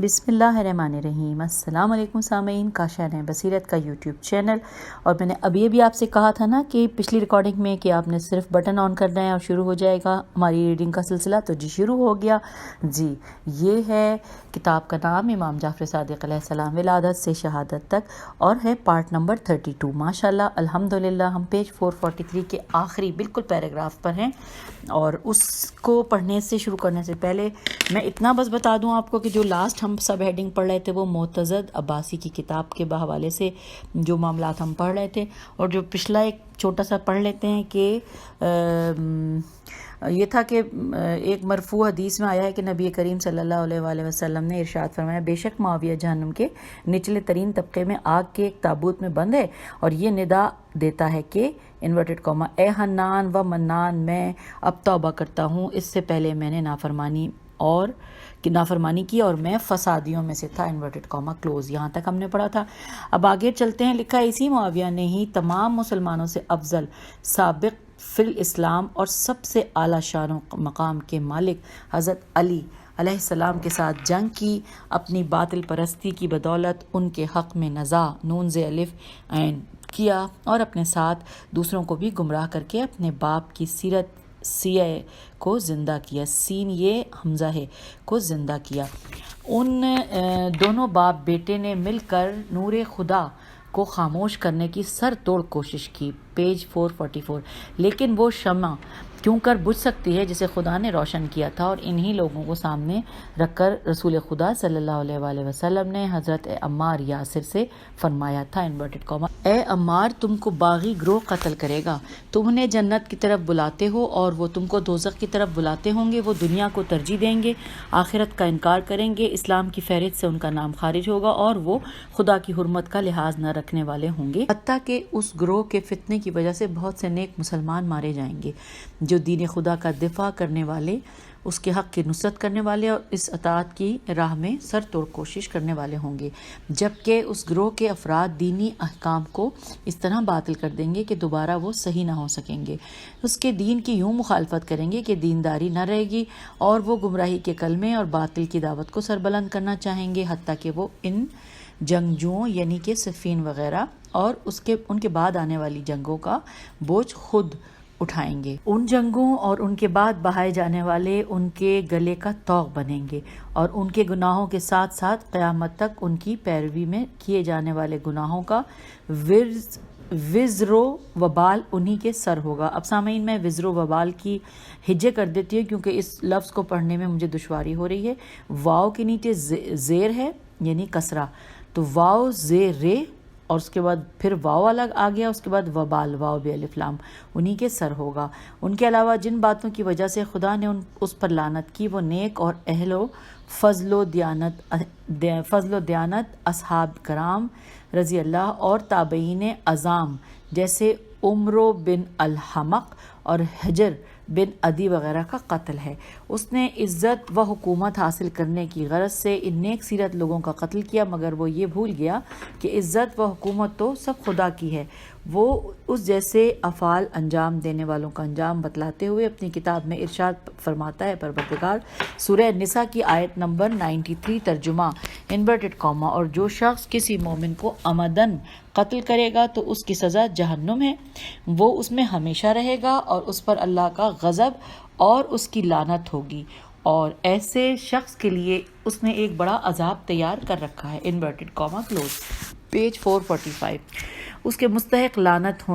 بسم اللہ الرحمن الرحیم۔ السلام علیکم سامعین، کاشان بصیرت کا یوٹیوب چینل۔ اور میں نے ابھی آپ سے کہا تھا نا کہ پچھلی ریکارڈنگ میں کہ آپ نے صرف بٹن آن کرنا ہے اور شروع ہو جائے گا ہماری ریڈنگ کا سلسلہ، تو جی شروع ہو گیا۔ جی یہ ہے کتاب کا نام امام جعفر صادق علیہ السلام، ولادت سے شہادت تک، اور ہے پارٹ نمبر 32۔ ماشاءاللہ الحمدللہ ہم پیج 443 کے آخری بالکل پیراگراف پر ہیں، اور اس کو پڑھنے سے شروع کرنے سے پہلے میں اتنا بس بتا دوں آپ کو کہ جو لاسٹ ہم سب ہیڈنگ پڑھ رہے تھے وہ معتزد عباسی کی کتاب کے حوالے سے جو معاملات ہم پڑھ رہے تھے، اور جو پچھلا ایک چھوٹا سا پڑھ لیتے ہیں کہ یہ تھا کہ ایک مرفوع حدیث میں آیا ہے کہ نبی کریم صلی اللہ علیہ وآلہ وسلم نے ارشاد فرمایا، بے شک معاویہ جہنم کے نچلے ترین طبقے میں آگ کے ایک تابوت میں بند ہے، اور یہ ندا دیتا ہے کہ انورٹڈ کاما اے حنان و منان، میں اب توبہ کرتا ہوں، اس سے پہلے میں نے نافرمانی کی اور میں فسادیوں میں سے تھا، انورٹڈ کاما کلوز۔ یہاں تک ہم نے پڑھا تھا۔ اب آگے چلتے ہیں، لکھا اسی معاویہ نے ہی تمام مسلمانوں سے افضل، سابق فی الاسلام اور سب سے اعلیٰ شان و مقام کے مالک حضرت علی علیہ السلام کے ساتھ جنگ کی، اپنی باطل پرستی کی بدولت ان کے حق میں نزاع نون ز الف عین کیا، اور اپنے ساتھ دوسروں کو بھی گمراہ کر کے اپنے باپ کی سیرت سیہ کو زندہ کیا، سین یہ حمزہ ہے کو زندہ کیا۔ ان دونوں باپ بیٹے نے مل کر نور خدا کو خاموش کرنے کی سر توڑ کوشش کی، پیج 444، لیکن وہ شمع کیوں کر بجھ سکتی ہے جسے خدا نے روشن کیا تھا، اور انہی لوگوں کو سامنے رکھ کر رسول خدا صلی اللہ علیہ وآلہ وسلم نے حضرت عمار یاسر سے فرمایا تھا، انورٹڈ کاما، اے عمار تم کو باغی گروہ قتل کرے گا، تم انہیں جنت کی طرف بلاتے ہو اور وہ تم کو دوزخ کی طرف بلاتے ہوں گے، وہ دنیا کو ترجیح دیں گے، آخرت کا انکار کریں گے، اسلام کی فہرست سے ان کا نام خارج ہوگا، اور وہ خدا کی حرمت کا لحاظ نہ رکھنے والے ہوں گے، حتیٰ کہ اس گروہ کے فتنے کی وجہ سے بہت سے نیک مسلمان مارے جائیں گے جو دین خدا کا دفاع کرنے والے، اس کے حق کی نصرت کرنے والے اور اس اطاعت کی راہ میں سر توڑ کوشش کرنے والے ہوں گے، جبکہ اس گروہ کے افراد دینی احکام کو اس طرح باطل کر دیں گے کہ دوبارہ وہ صحیح نہ ہو سکیں گے، اس کے دین کی یوں مخالفت کریں گے کہ دینداری نہ رہے گی، اور وہ گمراہی کے کلمے اور باطل کی دعوت کو سربلند کرنا چاہیں گے، حتیٰ کہ وہ ان جنگجوؤں یعنی کہ صفین وغیرہ اور ان کے بعد آنے والی جنگوں کا بوجھ خود اٹھائیں گے، ان جنگوں اور ان کے بعد بہائے جانے والے ان کے گلے کا طوق بنیں گے، اور ان کے گناہوں کے ساتھ ساتھ قیامت تک ان کی پیروی میں کیے جانے والے گناہوں کا وزر و وبال انہی کے سر ہوگا۔ اب سامعین میں وزر و وبال کی ہجے کر دیتی ہوں کیونکہ اس لفظ کو پڑھنے میں مجھے دشواری ہو رہی ہے۔ واو کے نیچے زیر ہے یعنی کسرہ، تو واو زیر اور اس کے بعد پھر واو الگ آ گیا، اس کے بعد وبال واو بے الف لام انہی کے سر ہوگا۔ ان کے علاوہ جن باتوں کی وجہ سے خدا نے اس پر لعنت کی وہ نیک اور اہل و فضل و دیانت اصحاب کرام رضی اللہ اور تابعین اعظام جیسے عمرو بن الحمق اور حجر بن عدی وغیرہ کا قتل ہے۔ اس نے عزت و حکومت حاصل کرنے کی غرض سے ان نیک سیرت لوگوں کا قتل کیا، مگر وہ یہ بھول گیا کہ عزت و حکومت تو سب خدا کی ہے۔ وہ اس جیسے افعال انجام دینے والوں کا انجام بتلاتے ہوئے اپنی کتاب میں ارشاد فرماتا ہے، پروردگار سورہ نساء کی آیت نمبر 93 ترجمہ انورٹڈ کاما، اور جو شخص کسی مومن کو عمدن قتل کرے گا تو اس کی سزا جہنم ہے، وہ اس میں ہمیشہ رہے گا اور اس پر اللہ کا غضب اور اس کی لعنت ہوگی، اور ایسے شخص کے لیے اس نے ایک بڑا عذاب تیار کر رکھا ہے، انورٹڈ کاما کلوز، پیج 445۔ اس کے مستحق لعنت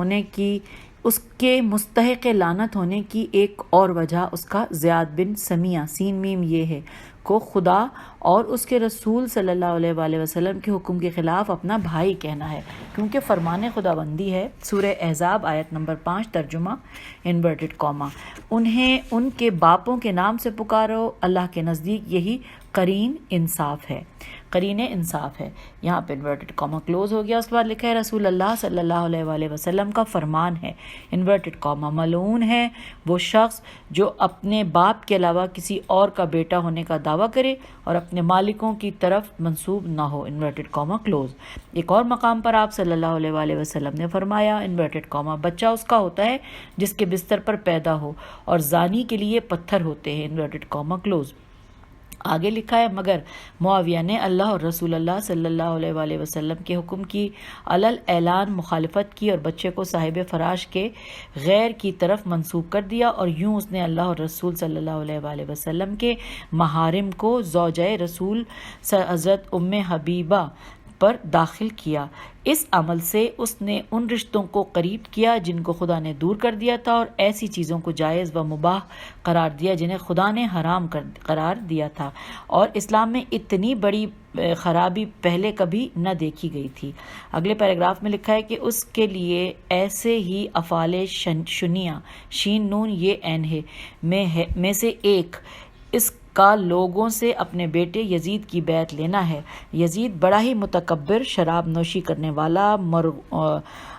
ہونے کی ایک اور وجہ اس کا زیاد بن سمیہ سین میم یہ ہے کو خدا اور اس کے رسول صلی اللہ علیہ وآلہ وسلم کے حکم کے خلاف اپنا بھائی کہنا ہے، کیونکہ فرمان خداوندی ہے، سورہ احزاب آیت نمبر 5 ترجمہ انورٹڈ کاما، انہیں ان کے باپوں کے نام سے پکارو، اللہ کے نزدیک یہی قرین انصاف ہے۔ یہاں پہ انورٹڈ کاما کلوز ہو گیا۔ اس کے بعد لکھا ہے رسول اللہ صلی اللہ علیہ وآلہ وسلم کا فرمان ہے، انورٹڈ کاما، ملعون ہے وہ شخص جو اپنے باپ کے علاوہ کسی اور کا بیٹا ہونے کا دعویٰ کرے اور اپنے مالکوں کی طرف منسوب نہ ہو، انورٹڈ کاما کلوز۔ ایک اور مقام پر آپ صلی اللہ علیہ وآلہ وسلم نے فرمایا، انورٹڈ کاما، بچہ اس کا ہوتا ہے جس کے بستر پر پیدا ہو، اور زانی کے لیے پتھر ہوتے ہیں، انورٹڈ کاما کلوز۔ آگے لکھا ہے مگر معاویہ نے اللہ اور رسول اللہ صلی اللہ علیہ وآلہ وسلم کے حکم کی علل اعلان مخالفت کی اور بچے کو صاحب فراش کے غیر کی طرف منسوب کر دیا، اور یوں اس نے اللہ اور رسول صلی اللہ علیہ وآلہ وسلم کے محارم کو زوجہ رسول حضرت ام حبیبہ پر داخل کیا۔ اس عمل سے اس نے ان رشتوں کو قریب کیا جن کو خدا نے دور کر دیا تھا، اور ایسی چیزوں کو جائز و مباح قرار دیا جنہیں خدا نے حرام قرار دیا تھا، اور اسلام میں اتنی بڑی خرابی پہلے کبھی نہ دیکھی گئی تھی۔ اگلے پیراگراف میں لکھا ہے کہ اس کے لیے ایسے ہی افعال شنیع شین نون یہ عین ہے میں سے ایک اس کا لوگوں سے اپنے بیٹے یزید کی بیعت لینا ہے۔ یزید بڑا ہی متکبر، شراب نوشی کرنے والا،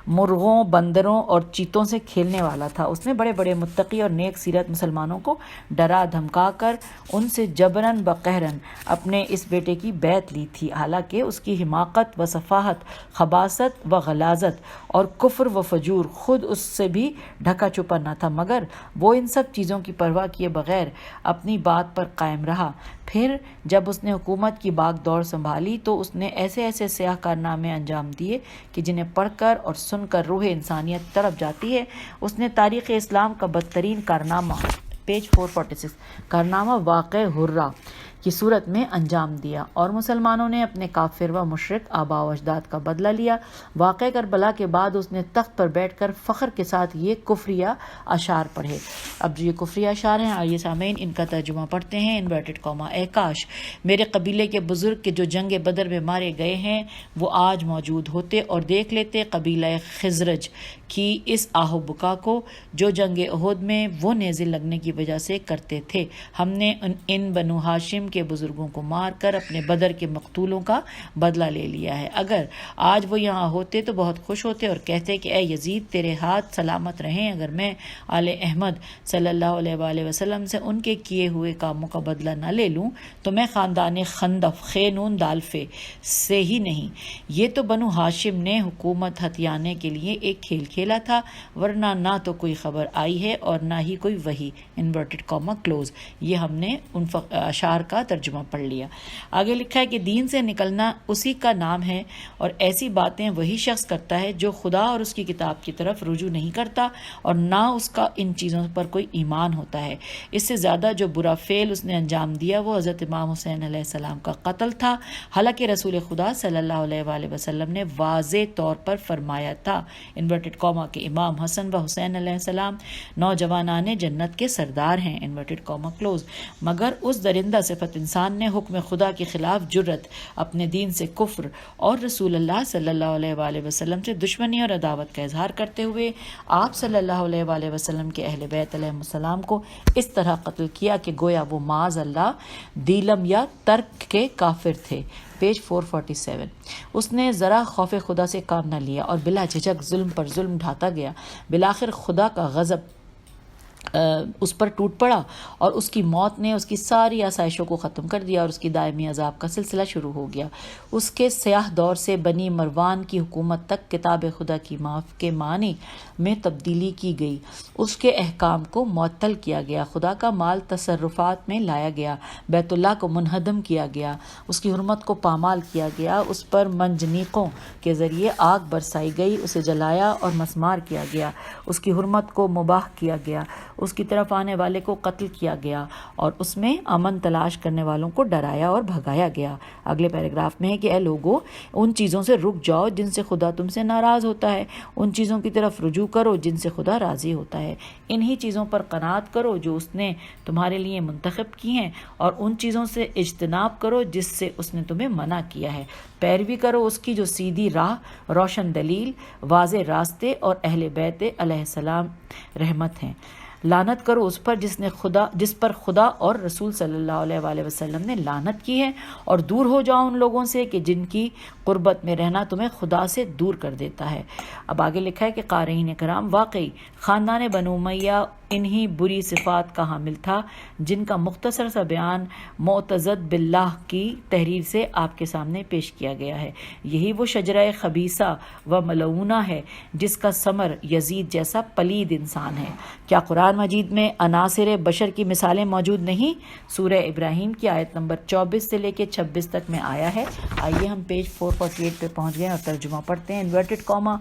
مرغوں، بندروں اور چیتوں سے کھیلنے والا تھا۔ اس نے بڑے بڑے متقی اور نیک سیرت مسلمانوں کو ڈرا دھمکا کر ان سے جبراً بقہراً اپنے اس بیٹے کی بیعت لی تھی، حالانکہ اس کی حماقت و سفاہت، خباثت و غلاظت اور کفر و فجور خود اس سے بھی ڈھکا چھپا نہ تھا، مگر وہ ان سب چیزوں کی پرواہ کیے بغیر اپنی بات پر قائم رہا۔ پھر جب اس نے حکومت کی باغ دور سنبھالی تو اس نے ایسے ایسے سیاہ کارنامے انجام دیے کہ جنہیں پڑھ کر اور سن کر روح انسانیت تڑپ جاتی ہے۔ اس نے تاریخ اسلام کا بدترین کارنامہ پیج 446 کارنامہ واقع حرہ کی صورت میں انجام دیا، اور مسلمانوں نے اپنے کافر و مشرک آباء و اجداد کا بدلہ لیا۔ واقع کربلا کے بعد اس نے تخت پر بیٹھ کر فخر کے ساتھ یہ کفریہ اشعار پڑھے۔ اب جو یہ کفریہ اشعار ہیں، آئیے سامعین ان کا ترجمہ پڑھتے ہیں۔ انورٹڈ کاما: اے کاش میرے قبیلے کے بزرگ کے جو جنگ بدر میں مارے گئے ہیں وہ آج موجود ہوتے اور دیکھ لیتے قبیلہ خزرج کی اس آہ و بکا کو جو جنگ احد میں وہ نیزے لگنے کی وجہ سے کرتے تھے۔ ہم نے ان بنو ہاشم کے بزرگوں کو مار کر اپنے بدر کے مقتولوں کا بدلہ لے لیا ہے۔ اگر آج وہ یہاں ہوتے تو بہت خوش ہوتے اور کہتے کہ اے یزید تیرے ہاتھ سلامت رہیں، اگر میں آل احمد صلی اللہ علیہ وآلہ وسلم سے ان کے کیے ہوئے کاموں کا بدلہ نہ لے لوں تو میں خاندان خندف خینون دالفے سے ہی نہیں۔ یہ تو بنو ہاشم نے حکومت ہتھیانے کے لیے ایک کھیل کھیلا تھا، ورنہ نہ تو کوئی خبر آئی ہے اور نہ ہی کوئی وحی۔ Inverted comma close. یہ ہم نے ان اشعار کا ترجمہ پڑھ لیا۔ آگے لکھا ہے کہ دین سے نکلنا اسی کا نام ہے، اور ایسی باتیں وہی شخص کرتا ہے جو خدا اور اس کی کتاب کی طرف رجوع نہیں کرتا اور نہ اس کا ان چیزوں پر کوئی ایمان ہوتا ہے۔ اس سے زیادہ جو برا فعل اس نے انجام دیا وہ حضرت امام حسین علیہ السلام کا قتل تھا، حالانکہ رسول خدا صلی اللہ علیہ وآلہ وسلم نے واضح طور پر فرمایا تھا انورٹڈ کاما کہ امام حسن و حسین علیہ السلام نوجوانان جنت کے سردار ہیں، انورٹڈ کاما کلوز۔ مگر اس درندہ صفت انسان نے حکم خدا کے خلاف جرت، اپنے دین سے کفر اور رسول اللہ صلی اللہ علیہ وآلہ وسلم سے دشمنی اور عداوت کا اظہار کرتے ہوئے آپ صلی اللہ علیہ وآلہ وسلم کے اہل بیت علیہ السلام کو اس طرح قتل کیا کہ گویا وہ معاذ اللہ دیلم یا ترک کے کافر تھے۔ پیج 447۔ اس نے ذرا خوف خدا سے کام نہ لیا اور بلا جھجک ظلم پر ظلم ڈھاتا گیا۔ بالآخر خدا کا غضب اس پر ٹوٹ پڑا اور اس کی موت نے اس کی ساری آسائشوں کو ختم کر دیا اور اس کی دائمی عذاب کا سلسلہ شروع ہو گیا۔ اس کے سیاہ دور سے بنی مروان کی حکومت تک کتاب خدا کی معاف کے معنی میں تبدیلی کی گئی، اس کے احکام کو معطل کیا گیا، خدا کا مال تصرفات میں لایا گیا، بیت اللہ کو منہدم کیا گیا، اس کی حرمت کو پامال کیا گیا، اس پر منجنیقوں کے ذریعے آگ برسائی گئی، اسے جلایا اور مسمار کیا گیا، اس کی حرمت کو مباح کیا گیا، اس کی طرف آنے والے کو قتل کیا گیا اور اس میں امن تلاش کرنے والوں کو ڈرایا اور بھگایا گیا۔ اگلے پیراگراف میں ہے کہ اے لوگو ان چیزوں سے رک جاؤ جن سے خدا تم سے ناراض ہوتا ہے، ان چیزوں کی طرف رجوع کرو جن سے خدا راضی ہوتا ہے، انہی چیزوں پر قناعت کرو جو اس نے تمہارے لیے منتخب کی ہیں، اور ان چیزوں سے اجتناب کرو جس سے اس نے تمہیں منع کیا ہے، پیروی کرو اس کی جو سیدھی راہ، روشن دلیل، واضح راستے اور اہل بیت علیہ السلام رحمت ہیں۔ لعنت کرو اس پر جس پر خدا اور رسول صلی اللہ علیہ وآلہ وسلم نے لعنت کی ہے، اور دور ہو جاؤ ان لوگوں سے کہ جن کی قربت میں رہنا تمہیں خدا سے دور کر دیتا ہے۔ اب آگے لکھا ہے کہ قارئین کرام واقعی خاندان بنو امیہ انہی بری صفات کا حامل تھا جن کا مختصر سا بیان معتزد باللہ کی تحریر سے آپ کے سامنے پیش کیا گیا ہے۔ یہی وہ شجرہ خبیثہ و ملعونہ ہے جس کا ثمر یزید جیسا پلید انسان ہے۔ کیا قرآن مجید میں عناصر بشر کی مثالیں موجود نہیں؟ سورہ ابراہیم کی آیت نمبر 24 سے لے کے 26 تک میں آیا ہے۔ آئیے ہم پیج 448 پہ پہنچ گئے اور ترجمہ پڑھتے ہیں۔ انورٹڈ کاما،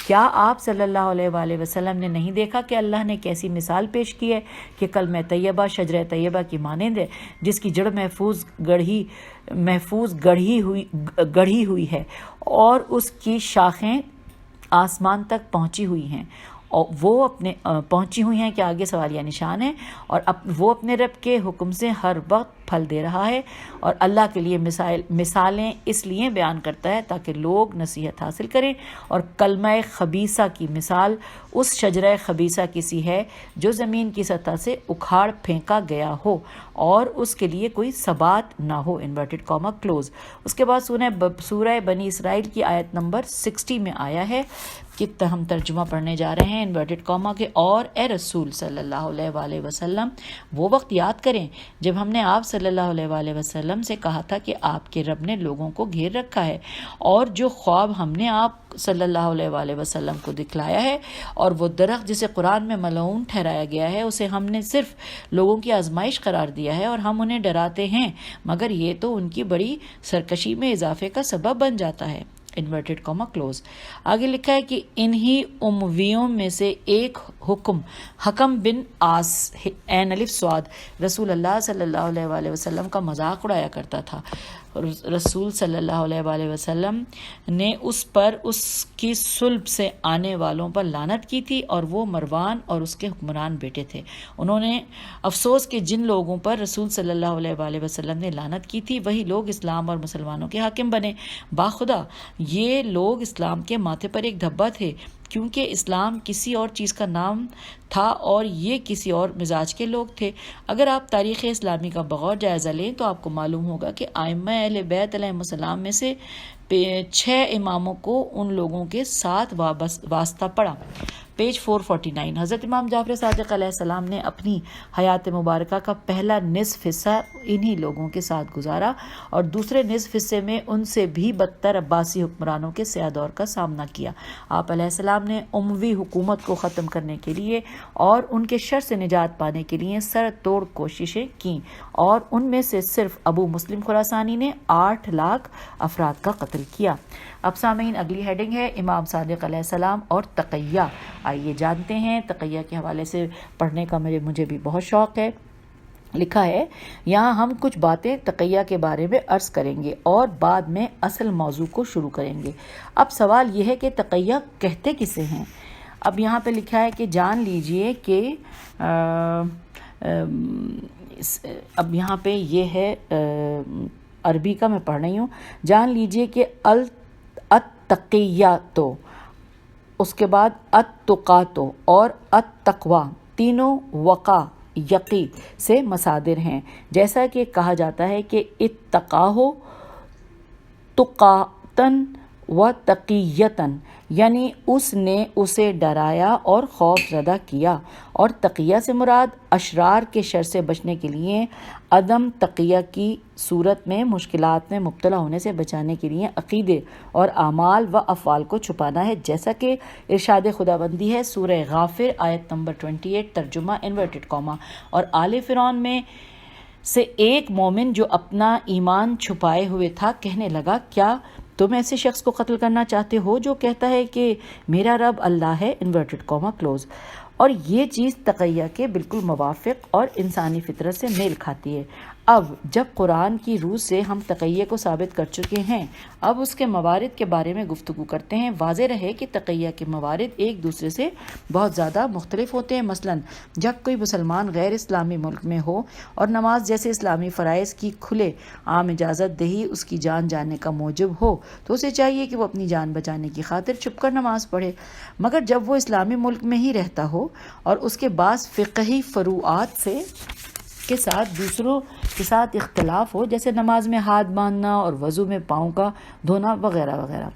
کیا آپ صلی اللہ علیہ وآلہ وسلم نے نہیں دیکھا کہ اللہ نے کیسی مثال پیش کی ہے کہ کلمہ طیبہ شجرہ طیبہ کی مانند ہے جس کی جڑ محفوظ گڑھی ہوئی ہے اور اس کی شاخیں آسمان تک پہنچی ہوئی ہیں، اور وہ پہنچی ہوئی ہیں کہ آگے سوالیہ نشان ہے، اور وہ اپنے رب کے حکم سے ہر وقت پھل دے رہا ہے، اور اللہ کے لیے مثالیں اس لیے بیان کرتا ہے تاکہ لوگ نصیحت حاصل کریں، اور کلمہ خبیثہ کی مثال اس شجرہ خبیثہ کی سی ہے جو زمین کی سطح سے اکھاڑ پھینکا گیا ہو اور اس کے لیے کوئی ثبات نہ ہو، انورٹڈ کاما کلوز۔ اس کے بعد سورہ بنی اسرائیل کی آیت نمبر 60 میں آیا ہے کہ ہم ترجمہ پڑھنے جا رہے ہیں انورٹڈ کاما کے، اور اے رسول صلی اللہ علیہ وآلہ وسلم وہ وقت یاد کریں جب ہم نے آپ صلی اللہ علیہ وآلہ وسلم سے کہا تھا کہ آپ کے رب نے لوگوں کو گھیر رکھا ہے، اور جو خواب ہم نے آپ صلی اللہ علیہ وآلہ وسلم کو دکھلایا ہے اور وہ درخت جسے قرآن میں ملعون ٹھہرایا گیا ہے اسے ہم نے صرف لوگوں کی آزمائش قرار دیا ہے، اور ہم انہیں ڈراتے ہیں مگر یہ تو ان کی بڑی سرکشی میں اضافے کا سبب بن جاتا ہے، انورٹڈ کاما کلوز۔ آگے لکھا ہے کہ انہی امویوں میں سے ایک حکم بن آس عین الف صاد رسول اللہ صلی اللہ علیہ وآلہ وسلم کا مذاق اڑایا کرتا تھا۔ رسول صلی اللہ علیہ وآلہ وسلم نے اس پر اس کی صلب سے آنے والوں پر لعنت کی تھی، اور وہ مروان اور اس کے حکمران بیٹے تھے۔ انہوں نے افسوس کہ جن لوگوں پر رسول صلی اللہ علیہ وآلہ وسلم نے لعنت کی تھی وہی لوگ اسلام اور مسلمانوں کے حاکم بنے۔ باخدا یہ لوگ اسلام کے ماتھے پر ایک دھبا تھے، کیونکہ اسلام کسی اور چیز کا نام تھا اور یہ کسی اور مزاج کے لوگ تھے۔ اگر آپ تاریخ اسلامی کا بغور جائزہ لیں تو آپ کو معلوم ہوگا کہ ائمہ اہل بیت علیہم السلام میں سے 6 اماموں کو ان لوگوں کے ساتھ واسطہ پڑا۔ پیج 449، حضرت امام جعفر صادق علیہ السلام نے اپنی حیات مبارکہ کا پہلا نصف حصہ انہی لوگوں کے ساتھ گزارا، اور دوسرے نصف حصے میں ان سے بھی بدتر عباسی حکمرانوں کے سیاہ دور کا سامنا کیا۔ آپ علیہ السلام نے اموی حکومت کو ختم کرنے کے لیے اور ان کے شر سے نجات پانے کے لیے سر توڑ کوششیں کیں، اور ان میں سے صرف ابو مسلم خراسانی نے 8 لاکھ افراد کا قتل کیا۔ اب سامعین اگلی ہیڈنگ ہے امام صادق علیہ السلام اور تقیہ۔ آئیے جانتے ہیں، تقیہ کے حوالے سے پڑھنے کا مجھے بھی بہت شوق ہے۔ لکھا ہے یہاں ہم کچھ باتیں تقیہ کے بارے میں عرض کریں گے اور بعد میں اصل موضوع کو شروع کریں گے۔ اب سوال یہ ہے کہ تقیہ کہتے کسے ہیں؟ اب یہاں پہ لکھا ہے کہ جان لیجئے کہ اب یہاں پہ یہ ہے عربی کا میں پڑھ رہی ہوں۔ جان لیجئے کہ التقیاتو، اس کے بعد التقاتو اور التقوی تینوں وقع یقی سے مصادر ہیں، جیسا کہ کہا جاتا ہے کہ اتقاہو تقاتن و تقیتن، یعنی اس نے اسے ڈرایا اور خوف زدہ کیا، اور تقیہ سے مراد اشرار کے شر سے بچنے کے لیے عدم تقیہ کی صورت میں مشکلات میں مبتلا ہونے سے بچانے کے لیے عقیدے اور اعمال و افعال کو چھپانا ہے، جیسا کہ ارشاد خداوندی ہے سورہ غافر آیت نمبر 28، ترجمہ انورٹڈ کاما۔ اور آل فرعون میں سے ایک مومن جو اپنا ایمان چھپائے ہوئے تھا کہنے لگا، کیا تم ایسے شخص کو قتل کرنا چاہتے ہو جو کہتا ہے کہ میرا رب اللہ ہے، انورٹڈ کاما کلوز۔ اور یہ چیز تقیہ کے بالکل موافق اور انسانی فطرت سے میل کھاتی ہے۔ اب جب قرآن کی روح سے ہم تقیہ کو ثابت کر چکے ہیں، اب اس کے موارد کے بارے میں گفتگو کرتے ہیں۔ واضح رہے کہ تقیہ کے موارد ایک دوسرے سے بہت زیادہ مختلف ہوتے ہیں۔ مثلا جب کوئی مسلمان غیر اسلامی ملک میں ہو اور نماز جیسے اسلامی فرائض کی کھلے عام اجازت دہی اس کی جان جانے کا موجب ہو تو اسے چاہیے کہ وہ اپنی جان بچانے کی خاطر چھپ کر نماز پڑھے، مگر جب وہ اسلامی ملک میں ہی رہتا ہو اور اس کے بعض فقہی فروعات کے ساتھ دوسروں کے ساتھ اختلاف ہو، جیسے نماز میں ہاتھ باندھنا اور وضو میں پاؤں کا دھونا وغیرہ وغیرہ۔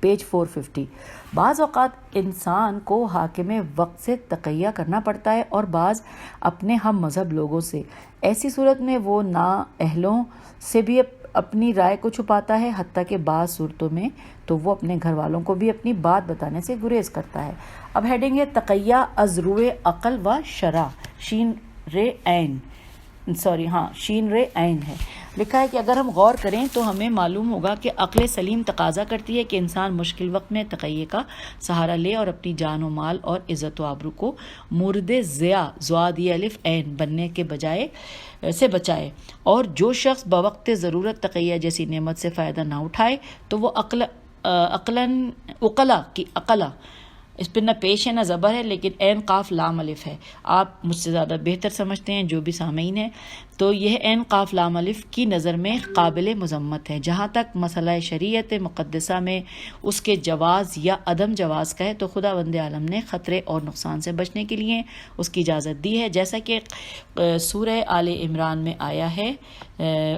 پیج 450۔ بعض اوقات انسان کو حاکم وقت سے تقیہ کرنا پڑتا ہے اور بعض اپنے ہم مذہب لوگوں سے۔ ایسی صورت میں وہ نااہلوں سے بھی اپنی رائے کو چھپاتا ہے، حتیٰ کہ بعض صورتوں میں تو وہ اپنے گھر والوں کو بھی اپنی بات بتانے سے گریز کرتا ہے۔ اب ہیڈنگ ہے تقیہ از روئے عقل و شرع، شین رے عین ہے۔ لکھا ہے کہ اگر ہم غور کریں تو ہمیں معلوم ہوگا کہ عقل سلیم تقاضا کرتی ہے کہ انسان مشکل وقت میں تقیہ کا سہارا لے اور اپنی جان و مال اور عزت و آبرو کو مورد ضیاع زوادی الف عین بننے کے سے بچائے، اور جو شخص بوقت ضرورت تقیہ جیسی نعمت سے فائدہ نہ اٹھائے تو وہ عقلا اس پہ نہ پیش ہے نہ زبر ہے، لیکن عین قاف لام الف ہے۔ آپ مجھ سے زیادہ بہتر سمجھتے ہیں جو بھی سامعین ہیں، تو یہ عین قاف لام الف کی نظر میں قابل مذمت ہے۔ جہاں تک مسئلہ شریعت مقدسہ میں اس کے جواز یا عدم جواز کا ہے تو خداوند عالم نے خطرے اور نقصان سے بچنے کے لیے اس کی اجازت دی ہے، جیسا کہ سورہ آل عمران میں آیا ہے،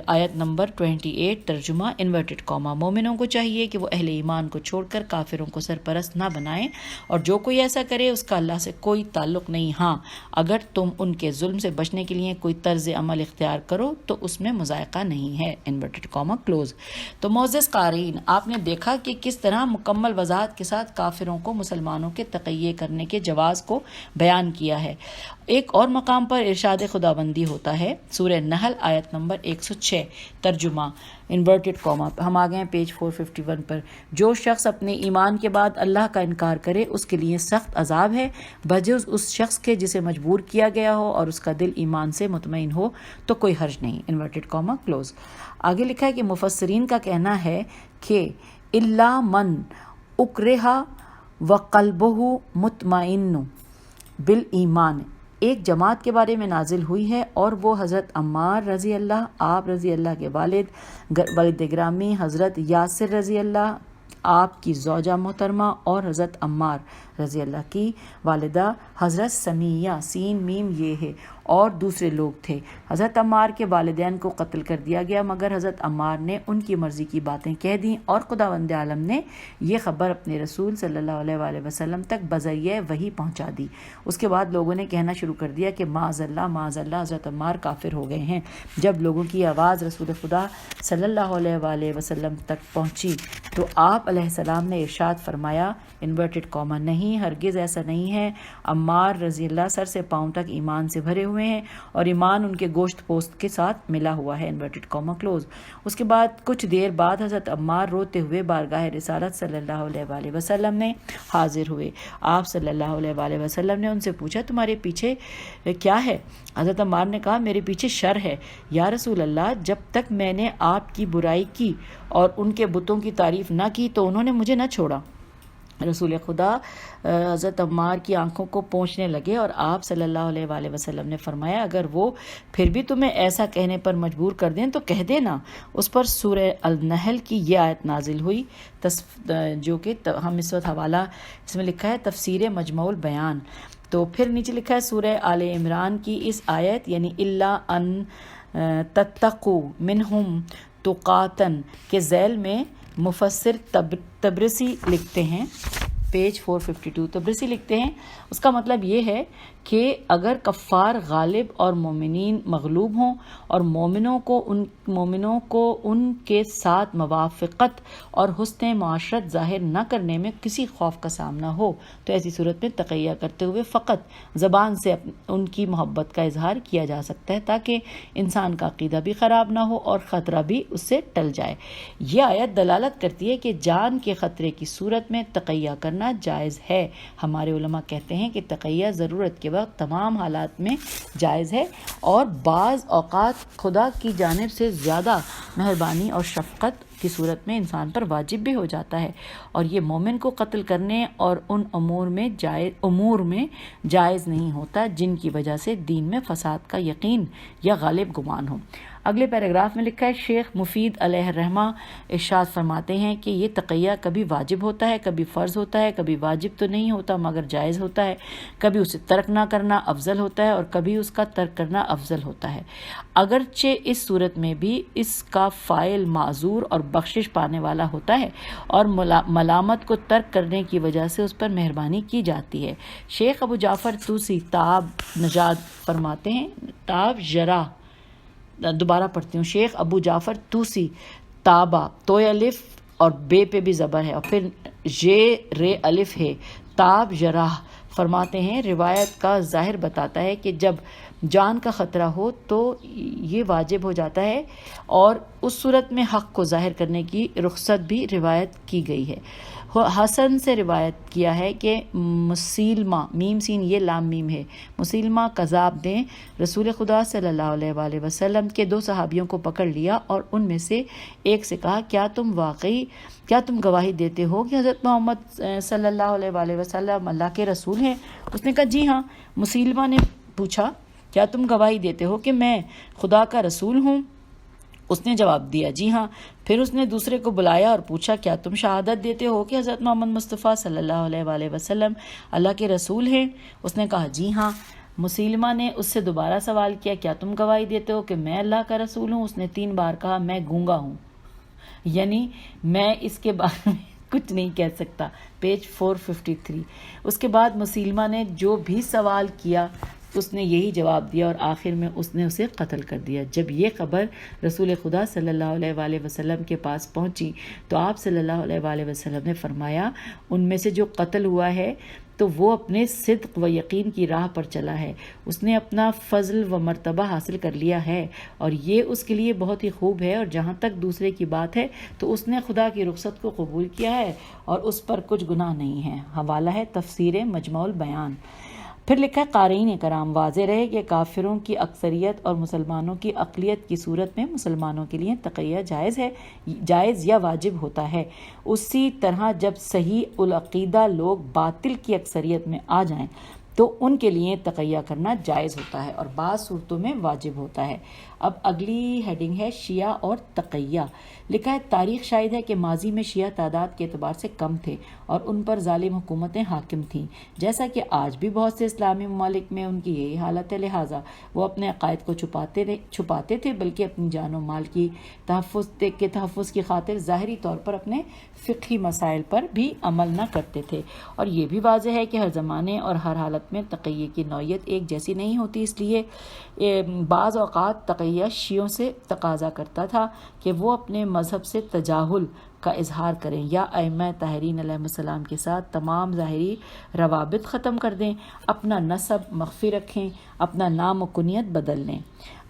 آیت نمبر 28، ترجمہ انورٹڈ کاما۔ مومنوں کو چاہیے کہ وہ اہل ایمان کو چھوڑ کر کافروں کو سرپرست نہ بنائیں، اور جو کوئی ایسا کرے اس کا اللہ سے کوئی تعلق نہیں۔ ہاں اگر تم ان کے ظلم سے بچنے کے لیے کوئی طرز عمل اختیار کرو تو اس میں مذائقہ نہیں ہے، انورٹڈ کاما کلوز۔ تو معزز قارئین، آپ نے دیکھا کہ کس طرح مکمل وضاحت کے ساتھ کافروں کو مسلمانوں کے تقیہ کرنے کے جواز کو بیان کیا ہے۔ ایک اور مقام پر ارشاد خداوندی ہوتا ہے، سورہ نحل آیت نمبر 106، ترجمہ انورٹڈ کاما۔ ہم آ گئے ہیں پیج 451 پر۔ جو شخص اپنے ایمان کے بعد اللہ کا انکار کرے اس کے لیے سخت عذاب ہے، بجز اس شخص کے جسے مجبور کیا گیا ہو اور اس کا دل ایمان سے مطمئن ہو تو کوئی حرج نہیں، انورٹڈ کاما کلوز۔ آگے لکھا ہے کہ مفسرین کا کہنا ہے کہ الا من اکرہ وقلبہ مطمئن بالایمان ایک جماعت کے بارے میں نازل ہوئی ہے، اور وہ حضرت عمار رضی اللہ، آپ رضی اللہ کے والد گرامی حضرت یاسر رضی اللہ، آپ کی زوجہ محترمہ، اور حضرت عمار رضی اللہ کی والدہ حضرت سمیہ، سین میم یہ ہے، اور دوسرے لوگ تھے۔ حضرت عمار کے والدین کو قتل کر دیا گیا، مگر حضرت عمار نے ان کی مرضی کی باتیں کہہ دیں، اور خداوند عالم نے یہ خبر اپنے رسول صلی اللہ علیہ وآلہ وسلم تک بذریعہ وحی پہنچا دی۔ اس کے بعد لوگوں نے کہنا شروع کر دیا کہ معاذ اللہ حضرت عمار کافر ہو گئے ہیں۔ جب لوگوں کی آواز رسول خدا صلی اللہ علیہ وآلہ وسلم تک پہنچی تو آپ علیہ السلام نے ارشاد فرمایا، انورٹڈ کاما، نہیں ہرگز ایسا نہیں ہے، عمار رضی اللہ سر سے پاؤں تک ایمان سے بھرے ہوئے ہیں، اور ایمان ان کے گوشت پوست کے ساتھ ملا ہوا ہے، انورٹڈ کاما کلوز۔ اس کے بعد کچھ دیر بعد حضرت عمار روتے ہوئے بارگاہ رسالت صلی اللہ علیہ وآلہ وسلم میں حاضر ہوئے۔ آپ صلی اللہ علیہ وآلہ وسلم نے ان سے پوچھا، تمہارے پیچھے کیا ہے؟ حضرت عمار نے کہا، میرے پیچھے شر ہے یا رسول اللہ، جب تک میں نے آپ کی برائی کی اور ان کے بتوں کی تعریف نہ کی تو انہوں نے مجھے نہ چھوڑا۔ رسول خدا حضرت عمار کی آنکھوں کو پونچھنے لگے، اور آپ صلی اللہ علیہ وآلہ وسلم نے فرمایا، اگر وہ پھر بھی تمہیں ایسا کہنے پر مجبور کر دیں تو کہہ دینا۔ اس پر سورہ النحل کی یہ آیت نازل ہوئی، جو کہ ہم اس وقت حوالہ اس میں لکھا ہے تفسیر مجمع البیان۔ تو پھر نیچے لکھا ہے سورہ آل عمران کی اس آیت، یعنی الا ان تتقوا منہم تقاتن کے ذیل میں مفسر تبرسی لکھتے ہیں، پیج 452 تبرسی لکھتے ہیں، اس کا مطلب یہ ہے کہ اگر کفار غالب اور مومنین مغلوب ہوں اور مومنوں کو ان کے ساتھ موافقت اور حسن معاشرت ظاہر نہ کرنے میں کسی خوف کا سامنا ہو تو ایسی صورت میں تقیہ کرتے ہوئے فقط زبان سے ان کی محبت کا اظہار کیا جا سکتا ہے، تاکہ انسان کا عقیدہ بھی خراب نہ ہو اور خطرہ بھی اس سے ٹل جائے۔ یہ آیت دلالت کرتی ہے کہ جان کے خطرے کی صورت میں تقیہ کرنا جائز ہے۔ ہمارے علماء کہتے ہیں کہ تقیہ ضرورت کے وقت تمام حالات میں جائز ہے، اور بعض اوقات خدا کی جانب سے زیادہ مہربانی اور شفقت کی صورت میں انسان پر واجب بھی ہو جاتا ہے، اور یہ مومن کو قتل کرنے اور ان امور میں جائز نہیں ہوتا جن کی وجہ سے دین میں فساد کا یقین یا غالب گمان ہو۔ اگلے پیراگراف میں لکھا ہے شیخ مفید علیہ الرحمہ ارشاد فرماتے ہیں کہ یہ تقیہ کبھی واجب ہوتا ہے، کبھی فرض ہوتا ہے، کبھی واجب تو نہیں ہوتا مگر جائز ہوتا ہے، کبھی اسے ترک نہ کرنا افضل ہوتا ہے اور کبھی اس کا ترک کرنا افضل ہوتا ہے، اگرچہ اس صورت میں بھی اس کا فاعل معذور اور بخشش پانے والا ہوتا ہے اور ملامت کو ترک کرنے کی وجہ سے اس پر مہربانی کی جاتی ہے۔ شیخ ابو جعفر طوسی تاب نجات فرماتے ہیں، تاب جرا، دوبارہ پڑھتی ہوں، شیخ ابو جعفر طوسی تابا، توئے الف اور بے پہ بھی زبر ہے اور پھر یہ رے الف ہے، تاب جراح فرماتے ہیں روایت کا ظاہر بتاتا ہے کہ جب جان کا خطرہ ہو تو یہ واجب ہو جاتا ہے اور اس صورت میں حق کو ظاہر کرنے کی رخصت بھی روایت کی گئی ہے۔ حسن سے روایت کیا ہے کہ مسیلمہ، میم سین یہ لام میم ہے، مسیلمہ کذاب نے رسول خدا صلی اللہ علیہ وآلہ وسلم کے 2 صحابیوں کو پکڑ لیا اور ان میں سے ایک سے کہا کیا تم گواہی دیتے ہو کہ حضرت محمد صلی اللہ علیہ وآلہ وسلم اللہ کے رسول ہیں؟ اس نے کہا جی ہاں۔ مسیلمہ نے پوچھا کیا تم گواہی دیتے ہو کہ میں خدا کا رسول ہوں؟ اس نے جواب دیا جی ہاں۔ پھر اس نے دوسرے کو بلایا اور پوچھا کیا تم شہادت دیتے ہو کہ حضرت محمد مصطفیٰ صلی اللہ علیہ وآلہ وسلم اللہ کے رسول ہیں؟ اس نے کہا جی ہاں۔ مسیلمہ نے اس سے دوبارہ سوال کیا کیا تم گواہی دیتے ہو کہ میں اللہ کا رسول ہوں؟ اس نے 3 بار کہا میں گونگا ہوں، یعنی میں اس کے بارے میں کچھ نہیں کہہ سکتا، پیج 453۔ اس کے بعد مسیلمہ نے جو بھی سوال کیا اس نے یہی جواب دیا اور آخر میں اس نے اسے قتل کر دیا۔ جب یہ خبر رسول خدا صلی اللہ علیہ وآلہ وسلم کے پاس پہنچی تو آپ صلی اللہ علیہ وآلہ وسلم نے فرمایا ان میں سے جو قتل ہوا ہے تو وہ اپنے صدق و یقین کی راہ پر چلا ہے، اس نے اپنا فضل و مرتبہ حاصل کر لیا ہے اور یہ اس کے لیے بہت ہی خوب ہے، اور جہاں تک دوسرے کی بات ہے تو اس نے خدا کی رخصت کو قبول کیا ہے اور اس پر کچھ گناہ نہیں ہے۔ حوالہ ہے تفسیر مجموع البیان۔ پھر لکھا ہے قارئین کرام واضح رہے کہ کافروں کی اکثریت اور مسلمانوں کی اقلیت کی صورت میں مسلمانوں کے لیے تقیہ جائز یا واجب ہوتا ہے، اسی طرح جب صحیح العقیدہ لوگ باطل کی اکثریت میں آ جائیں تو ان کے لیے تقیہ کرنا جائز ہوتا ہے اور بعض صورتوں میں واجب ہوتا ہے۔ اب اگلی ہیڈنگ ہے شیعہ اور تقیہ۔ لکھا ہے تاریخ شاہد ہے کہ ماضی میں شیعہ تعداد کے اعتبار سے کم تھے اور ان پر ظالم حکومتیں حاکم تھیں، جیسا کہ آج بھی بہت سے اسلامی ممالک میں ان کی یہی حالت ہے، لہٰذا وہ اپنے عقائد کو چھپاتے تھے بلکہ اپنی جان و مال کی تحفظ کی خاطر ظاہری طور پر اپنے فقہی مسائل پر بھی عمل نہ کرتے تھے۔ اور یہ بھی واضح ہے کہ ہر زمانے اور ہر حالت میں تقیہ کی نوعیت ایک جیسی نہیں ہوتی، اس لیے بعض اوقات تقیہ شیعوں سے تقاضا کرتا تھا کہ وہ اپنے مذہب سے تجاہل کا اظہار کریں یا ائمہ طاہرین علیہ السلام کے ساتھ تمام ظاہری روابط ختم کر دیں، اپنا نسب مخفی رکھیں، اپنا نام و کنیت بدل لیں۔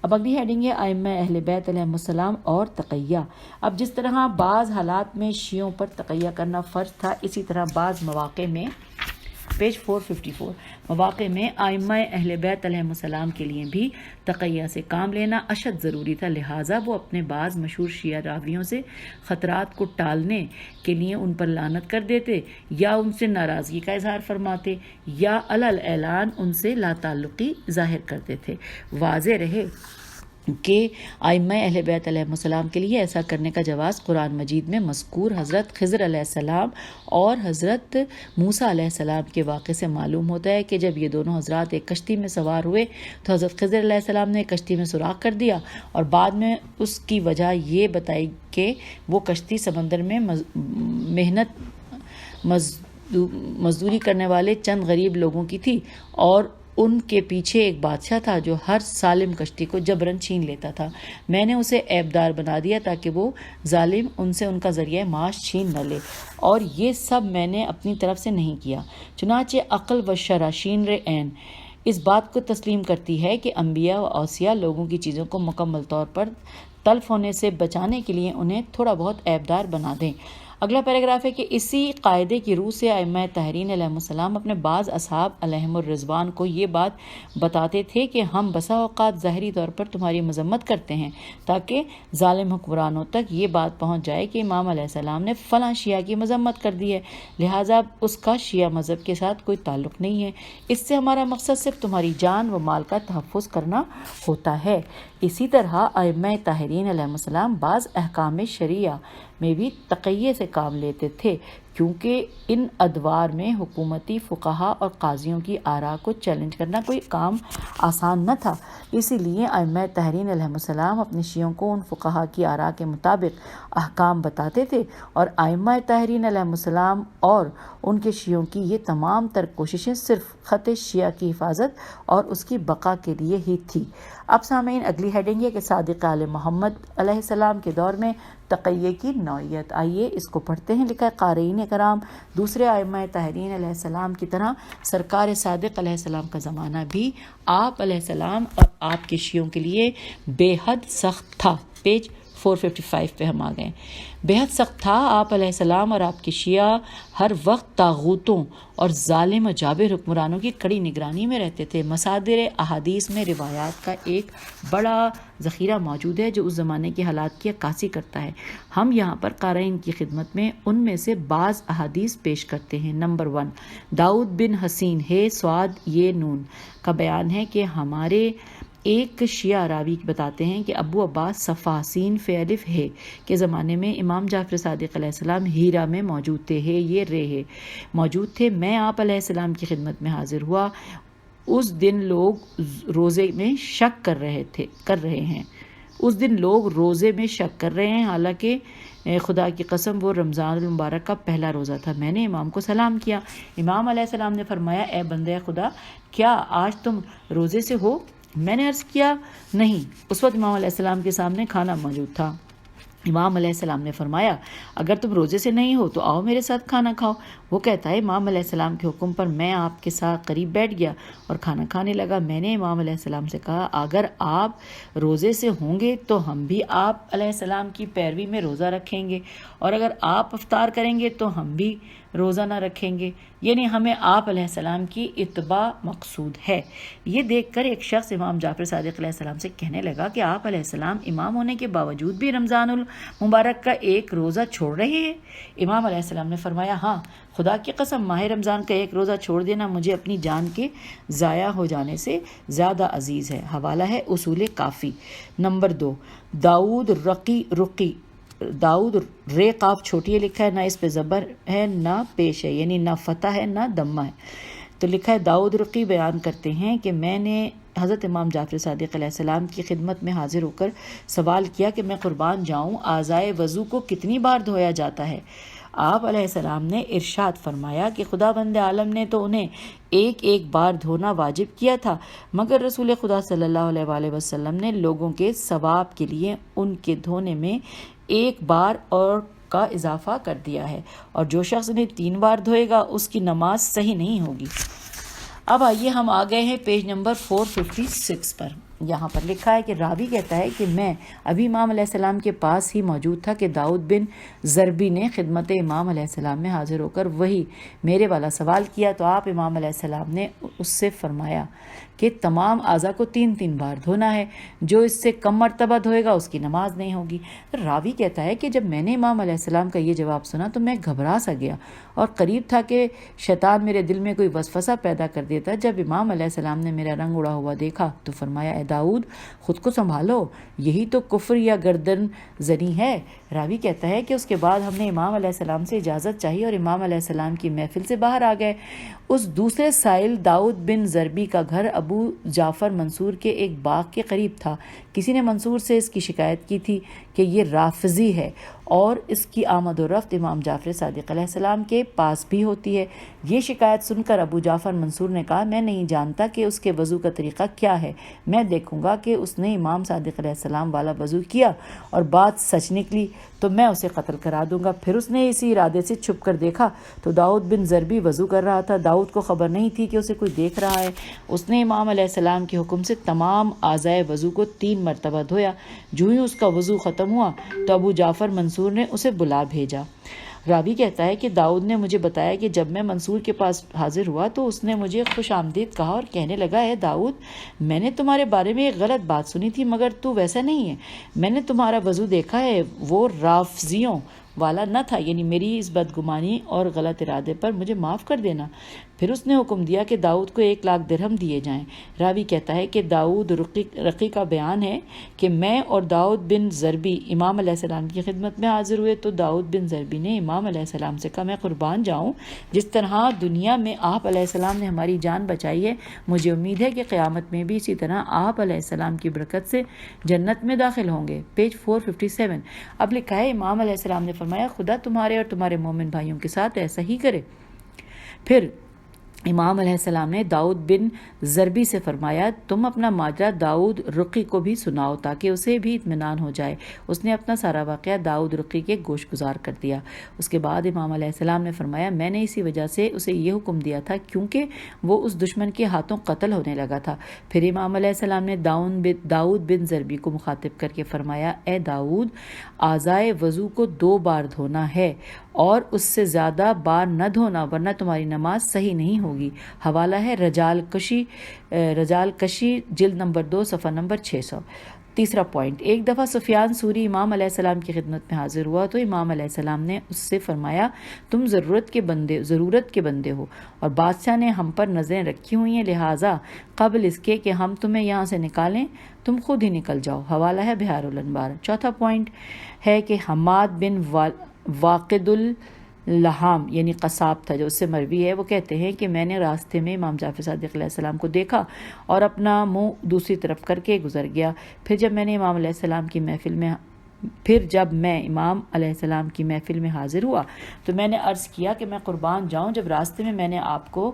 اب اگلی ہیڈنگ ہے ائمہ اہل بیت علیہ السلام اور تقیہ۔ اب جس طرح بعض حالات میں شیعوں پر تقیہ کرنا فرض تھا، اسی طرح بعض مواقع میں پیج 454 مواقع میں ائمہ اہل بیت علیہ السلام کے لیے بھی تقیہ سے کام لینا اشد ضروری تھا، لہٰذا وہ اپنے بعض مشہور شیعہ راویوں سے خطرات کو ٹالنے کے لیے ان پر لعنت کر دیتے یا ان سے ناراضگی کا اظہار فرماتے یا علل اعلان ان سے لا تعلقی ظاہر کرتے تھے۔ واضح رہے کہ ائمہ اہل بیت علیہ السلام کے لیے ایسا کرنے کا جواز قرآن مجید میں مذکور حضرت خضر علیہ السلام اور حضرت موسیٰ علیہ السلام کے واقعے سے معلوم ہوتا ہے کہ جب یہ دونوں حضرات ایک کشتی میں سوار ہوئے تو حضرت خضر علیہ السلام نے کشتی میں سوراخ کر دیا اور بعد میں اس کی وجہ یہ بتائی کہ وہ کشتی سمندر میں مزدوری کرنے والے چند غریب لوگوں کی تھی اور ان کے پیچھے ایک بادشاہ تھا جو ہر سالم کشتی کو جبراً چھین لیتا تھا۔ میں نے اسے عیبدار بنا دیا تاکہ وہ ظالم ان سے ان کا ذریعہ معاش چھین نہ لے، اور یہ سب میں نے اپنی طرف سے نہیں کیا۔ چنانچہ عقل و شراشین عین اس بات کو تسلیم کرتی ہے کہ انبیاء و اوصیاء لوگوں کی چیزوں کو مکمل طور پر تلف ہونے سے بچانے کے لیے انہیں تھوڑا بہت عیبدار بنا دیں۔ اگلا پیراگراف ہے کہ اسی قاعدے کی روح سے ائمہ طاہرین علیہ السلام اپنے بعض اصحاب علیہم الرضوان کو یہ بات بتاتے تھے کہ ہم بسا اوقات ظاہری طور پر تمہاری مذمت کرتے ہیں تاکہ ظالم حکمرانوں تک یہ بات پہنچ جائے کہ امام علیہ السلام نے فلاں شیعہ کی مذمت کر دی ہے، لہٰذا اس کا شیعہ مذہب کے ساتھ کوئی تعلق نہیں ہے، اس سے ہمارا مقصد صرف تمہاری جان و مال کا تحفظ کرنا ہوتا ہے۔ اسی طرح ائمہ طاہرین علیہ السلام بعض احکام شریعہ میں بھی تقیے سے کام لیتے تھے، کیونکہ ان ادوار میں حکومتی فقہا اور قاضیوں کی آراء کو چیلنج کرنا کوئی کام آسان نہ تھا۔ اسی لیے ائمہ طاہرین علیہ السلام اپنے شیعوں کو ان فقہا کی آراء کے مطابق احکام بتاتے تھے، اور ائمہ طاہرین علیہ السلام اور ان کے شیعوں کی یہ تمام تر کوششیں صرف خط شیعہ کی حفاظت اور اس کی بقا کے لیے ہی تھی۔ اب سامعین، اگلی ہیڈنگ ہے کہ صادق آل محمد علیہ السلام کے دور میں تقیے کی نوعیت۔ آئیے اس کو پڑھتے ہیں۔ لکھا ہے قارئین کرام، دوسرے ائمہ طاہرین علیہ السلام کی طرح سرکار صادق علیہ السلام کا زمانہ بھی آپ علیہ السلام اور آپ کے شیعوں کے لیے بے حد سخت تھا۔ پیج 455 پہ ہم آ گئے۔ بے حد سخت تھا۔ آپ علیہ السلام اور آپ کے شیعہ ہر وقت طاغوتوں اور ظالم و جابر حکمرانوں کی کڑی نگرانی میں رہتے تھے۔ مصادر احادیث میں روایات کا ایک بڑا ذخیرہ موجود ہے جو اس زمانے کے حالات کی عکاسی کرتا ہے۔ ہم یہاں پر قارئین کی خدمت میں ان میں سے بعض احادیث پیش کرتے ہیں۔ نمبر 1، داؤد بن حسین ہے سواد یہ نون کا بیان ہے کہ ہمارے ایک شیعہ راوی بتاتے ہیں کہ ابو عباس صفاسین فعلف ہے کے زمانے میں امام جعفر صادق علیہ السلام ہیرا میں موجود تھے۔ یہ رے موجود تھے۔ میں آپ علیہ السلام کی خدمت میں حاضر ہوا۔ اس دن لوگ روزے میں شک کر رہے ہیں اس دن لوگ روزے میں شک کر رہے ہیں، حالانکہ خدا کی قسم وہ رمضان المبارک کا پہلا روزہ تھا۔ میں نے امام کو سلام کیا۔ امام علیہ السلام نے فرمایا، اے بندے خدا، کیا آج تم روزے سے ہو؟ میں نے عرض کیا، نہیں۔ اس وقت امام علیہ السلام کے سامنے کھانا موجود تھا۔ امام علیہ السلام نے فرمایا، اگر تم روزے سے نہیں ہو تو آؤ میرے ساتھ کھانا کھاؤ۔ وہ کہتا ہے، امام علیہ السلام کے حکم پر میں آپ کے ساتھ قریب بیٹھ گیا اور کھانا کھانے لگا۔ میں نے امام علیہ السلام سے کہا، اگر آپ روزے سے ہوں گے تو ہم بھی آپ علیہ السلام کی پیروی میں روزہ رکھیں گے، اور اگر آپ افطار کریں گے تو ہم بھی روزہ نہ رکھیں گے، یعنی ہمیں آپ علیہ السلام کی اتباع مقصود ہے۔ یہ دیکھ کر ایک شخص امام جعفر صادق علیہ السلام سے کہنے لگا کہ آپ علیہ السلام امام ہونے کے باوجود بھی رمضان المبارک کا ایک روزہ چھوڑ رہے ہیں؟ امام علیہ السلام نے فرمایا، ہاں، خدا کی قسم ماہ رمضان کا ایک روزہ چھوڑ دینا مجھے اپنی جان کے ضائع ہو جانے سے زیادہ عزیز ہے۔ حوالہ ہے اصول کافی۔ نمبر 2، داؤد رے قاف چھوٹی ہے لکھا ہے، نہ اس پہ زبر ہے نہ پیش ہے، یعنی نہ فتح ہے نہ دمہ ہے۔ تو لکھا ہے، داؤد رقی بیان کرتے ہیں کہ میں نے حضرت امام جعفر صادق علیہ السلام کی خدمت میں حاضر ہو کر سوال کیا کہ میں قربان جاؤں، اعضائے وضو کو کتنی بار دھویا جاتا ہے؟ آپ علیہ السلام نے ارشاد فرمایا کہ خدا بند عالم نے تو انہیں ایک بار دھونا واجب کیا تھا، مگر رسول خدا صلی اللہ علیہ وآلہ وسلم نے لوگوں کے ثواب کے لیے ان کے دھونے میں ایک بار اور کا اضافہ کر دیا ہے، اور جو شخص انہیں 3 بار دھوئے گا اس کی نماز صحیح نہیں ہوگی۔ اب آئیے ہم آ گئے ہیں پیج نمبر 456 پر۔ یہاں پر لکھا ہے کہ راوی کہتا ہے کہ میں ابھی امام علیہ السلام کے پاس ہی موجود تھا کہ داؤد بن ضربی نے خدمت امام علیہ السلام میں حاضر ہو کر وہی میرے والا سوال کیا، تو آپ امام علیہ السلام نے اس سے فرمایا کہ تمام اعضاء کو 3 بار دھونا ہے، جو اس سے کم مرتبہ دھوئے گا اس کی نماز نہیں ہوگی۔ راوی کہتا ہے کہ جب میں نے امام علیہ السلام کا یہ جواب سنا تو میں گھبرا سا گیا، اور قریب تھا کہ شیطان میرے دل میں کوئی وسوسہ پیدا کر دیتا۔ جب امام علیہ السلام نے میرا رنگ اڑا ہوا دیکھا تو فرمایا، اے داؤد، خود کو سنبھالو، یہی تو کفر یا گردن زنی ہے۔ راوی کہتا ہے کہ اس کے بعد ہم نے امام علیہ السلام سے اجازت چاہی اور امام علیہ السلام کی محفل سے باہر آ گئے۔ اس دوسرے سائل داؤد بن ضربی کا گھر ابو جعفر منصور کے ایک باغ کے قریب تھا۔ کسی نے منصور سے اس کی شکایت کی تھی کہ یہ رافضی ہے، اور اس کی آمد و رفت امام جعفر صادق علیہ السلام کے پاس بھی ہوتی ہے۔ یہ شکایت سن کر ابو جعفر منصور نے کہا، میں نہیں جانتا کہ اس کے وضو کا طریقہ کیا ہے، میں دیکھوں گا کہ اس نے امام صادق علیہ السلام والا وضو کیا اور بات سچ نکلی تو میں اسے قتل کرا دوں گا۔ پھر اس نے اسی ارادے سے چھپ کر دیکھا تو داؤد بن ضربی وضو کر رہا تھا۔ داؤد کو خبر نہیں تھی کہ اسے کوئی دیکھ رہا ہے۔ اس نے امام علیہ السلام کے حکم سے تمام اعضائے وضو کو 3 مرتبہ دھویا۔ جو ہی اس کا وضو ختم ہوا تو ابو جعفر منصور نے اسے بلا بھیجا۔ راوی کہتا ہے کہ داؤد نے مجھے بتایا کہ جب میں منصور کے پاس حاضر ہوا تو اس نے مجھے خوش آمدید کہا اور کہنے لگا، اے داؤد، میں نے تمہارے بارے میں ایک غلط بات سنی تھی، مگر تو ویسا نہیں ہے۔ میں نے تمہارا وضو دیکھا ہے، وہ رافضیوں والا نہ تھا، یعنی میری اس بدگمانی اور غلط ارادے پر مجھے معاف کر دینا۔ پھر اس نے حکم دیا کہ داؤد کو 1,00,000 درہم دیے جائیں۔ راوی کہتا ہے کہ داؤد رقی کا بیان ہے کہ میں اور داؤد بن زربی امام علیہ السلام کی خدمت میں حاضر ہوئے تو داؤد بن زربی نے امام علیہ السلام سے کہا میں قربان جاؤں، جس طرح دنیا میں آپ علیہ السلام نے ہماری جان بچائی ہے، مجھے امید ہے کہ قیامت میں بھی اسی طرح آپ علیہ السلام کی برکت سے جنت میں داخل ہوں گے۔ پیج 457۔ اب لکھا ہے امام علیہ السلام نے فرمایا خدا تمہارے اور تمہارے مومن بھائیوں کے ساتھ ایسا ہی کرے۔ پھر امام علیہ السلام نے داؤد بن زربی سے فرمایا تم اپنا ماجرا داؤد رقی کو بھی سناؤ تاکہ اسے بھی اطمینان ہو جائے۔ اس نے اپنا سارا واقعہ داؤد رقی کے گوش گزار کر دیا۔ اس کے بعد امام علیہ السلام نے فرمایا میں نے اسی وجہ سے اسے یہ حکم دیا تھا کیونکہ وہ اس دشمن کے ہاتھوں قتل ہونے لگا تھا۔ پھر امام علیہ السلام نے داؤد بن زربی کو مخاطب کر کے فرمایا اے داؤد، اعضائے وضو کو 2 بار دھونا ہے اور اس سے زیادہ بار نہ دھونا ورنہ تمہاری نماز صحیح نہیں ہوگی۔ حوالہ ہے رجال کشی جلد نمبر 2 صفحہ نمبر 600۔ تیسرا پوائنٹ، ایک دفعہ سفیان سوری امام علیہ السلام کی خدمت میں حاضر ہوا تو امام علیہ السلام نے اس سے فرمایا تم ضرورت کے بندے ہو اور بادشاہ نے ہم پر نظریں رکھی ہوئی ہیں، لہٰذا قبل اس کے کہ ہم تمہیں یہاں سے نکالیں تم خود ہی نکل جاؤ۔ حوالہ ہے بہار الانوار۔ چوتھا پوائنٹ ہے کہ حماد بن واقد اللحام یعنی قصاب تھا جو اس سے مروی ہے، وہ کہتے ہیں کہ میں نے راستے میں امام جعفر صادق علیہ السلام کو دیکھا اور اپنا منہ دوسری طرف کر کے گزر گیا۔ پھر جب میں امام علیہ السلام کی محفل میں حاضر ہوا تو میں نے عرض کیا کہ میں قربان جاؤں، جب راستے میں میں نے آپ کو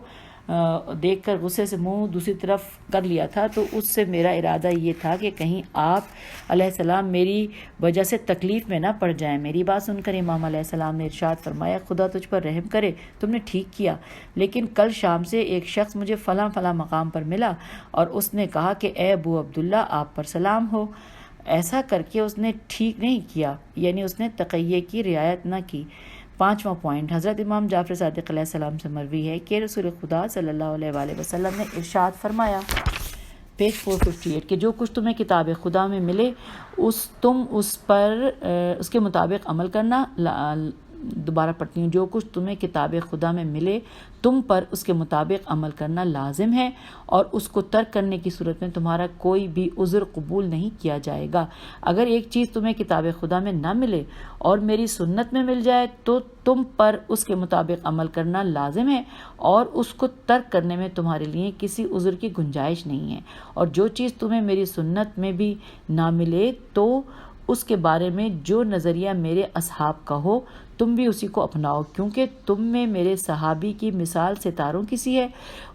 دیکھ کر غصے سے منہ دوسری طرف کر لیا تھا تو اس سے میرا ارادہ یہ تھا کہ کہیں آپ علیہ السلام میری وجہ سے تکلیف میں نہ پڑ جائیں۔ میری بات سن کر امام علیہ السلام نے ارشاد فرمایا خدا تجھ پر رحم کرے، تم نے ٹھیک کیا، لیکن کل شام سے ایک شخص مجھے فلاں فلاں مقام پر ملا اور اس نے کہا کہ اے ابو عبداللہ آپ پر سلام ہو۔ ایسا کر کے اس نے ٹھیک نہیں کیا، یعنی اس نے تقیہ کی رعایت نہ کی۔ 5واں پوائنٹ، حضرت امام جعفر صادق علیہ السلام سے مروی ہے کہ رسول خدا صلی اللہ علیہ وآلہ وسلم نے ارشاد فرمایا پیج 458 کہ جو کچھ تمہیں کتاب خدا میں ملے تم اس پر اس کے مطابق عمل کرنا۔ دوبارہ پڑھتی ہوں، جو کچھ تمہیں کتاب خدا میں ملے تم پر اس کے مطابق عمل کرنا لازم ہے اور اس کو ترک کرنے کی صورت میں تمہارا کوئی بھی عذر قبول نہیں کیا جائے گا۔ اگر ایک چیز تمہیں کتاب خدا میں نہ ملے اور میری سنت میں مل جائے تو تم پر اس کے مطابق عمل کرنا لازم ہے اور اس کو ترک کرنے میں تمہارے لیے کسی عذر کی گنجائش نہیں ہے۔ اور جو چیز تمہیں میری سنت میں بھی نہ ملے تو اس کے بارے میں جو نظریہ میرے اصحاب کا ہو تم بھی اسی کو اپناؤ، کیونکہ تم میں میرے صحابی کی مثال ستاروں کی سی ہے،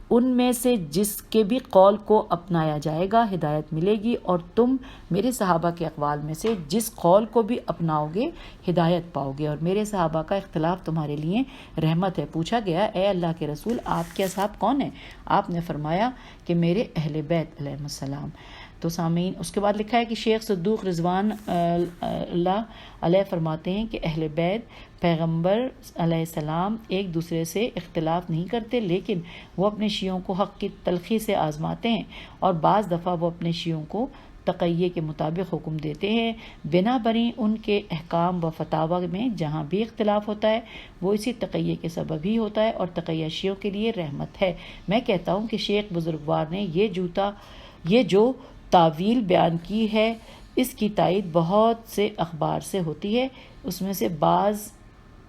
ان میں سے جس کے بھی قول کو اپنایا جائے گا ہدایت ملے گی، اور تم میرے صحابہ کے اقوال میں سے جس قول کو بھی اپناؤ گے ہدایت پاؤ گے، اور میرے صحابہ کا اختلاف تمہارے لیے رحمت ہے۔ پوچھا گیا اے اللہ کے رسول آپ کے اصحاب کون ہیں؟ آپ نے فرمایا کہ میرے اہل بیت علیہ السلام۔ تو سامعین اس کے بعد لکھا ہے کہ شیخ صدوق رضوان اللہ علیہ فرماتے ہیں کہ اہل بیت پیغمبر علیہ السلام ایک دوسرے سے اختلاف نہیں کرتے، لیکن وہ اپنے شیعوں کو حق کی تلخی سے آزماتے ہیں اور بعض دفعہ وہ اپنے شیعوں کو تقیہ کے مطابق حکم دیتے ہیں، بنا بری ان کے احکام و فتاوی میں جہاں بھی اختلاف ہوتا ہے وہ اسی تقیہ کے سبب ہی ہوتا ہے اور تقیہ شیعوں کے لیے رحمت ہے۔ میں کہتا ہوں کہ شیخ بزرگوار نے یہ جو تعویل بیان کی ہے اس کی تائید بہت سے اخبار سے ہوتی ہے، اس میں سے بعض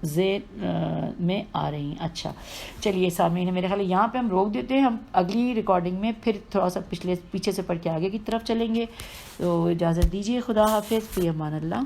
ذیل میں آ رہی ہیں۔ اچھا چلیے سامعین، میرے خیال یہاں پہ ہم روک دیتے ہیں، ہم اگلی ریکارڈنگ میں پھر تھوڑا سا پیچھے سے پڑھ کے آگے کی طرف چلیں گے، تو اجازت دیجیے، خدا حافظ، فی امان اللہ۔